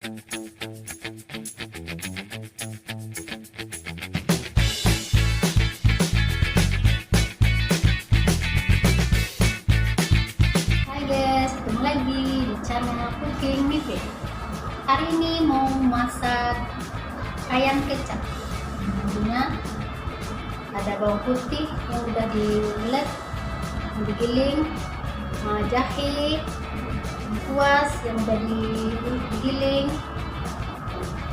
Hai guys, ketemu lagi di channel Cooking Nipit. Hari ini mau masak ayam kecap. Bumbunya ada bawang putih yang udah diulek, digiling, jahe, kuas yang udah digiling,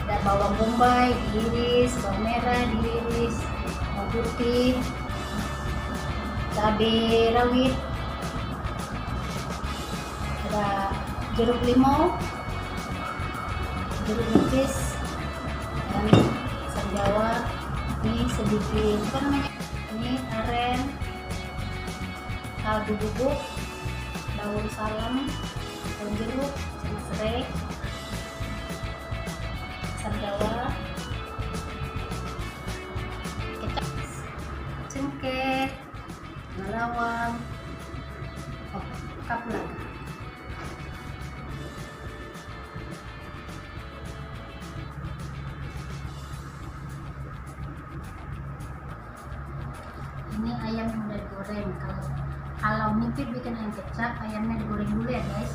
ada bawang bombay diiris, bawang merah diiris, bawang putih, cabai rawit, ada jeruk limau, jeruk nipis, dan asam jawa. Ini sedikit apa namanya, ini aren, kaldu bubuk, daun salam, daun jeruk, sama serai, asam jawa, kecap, cengkeh, bawang, kapulaga. Ini ayam yang udah digoreng. Kalau Nipit bikin ayam kecap, ayamnya digoreng dulu ya guys.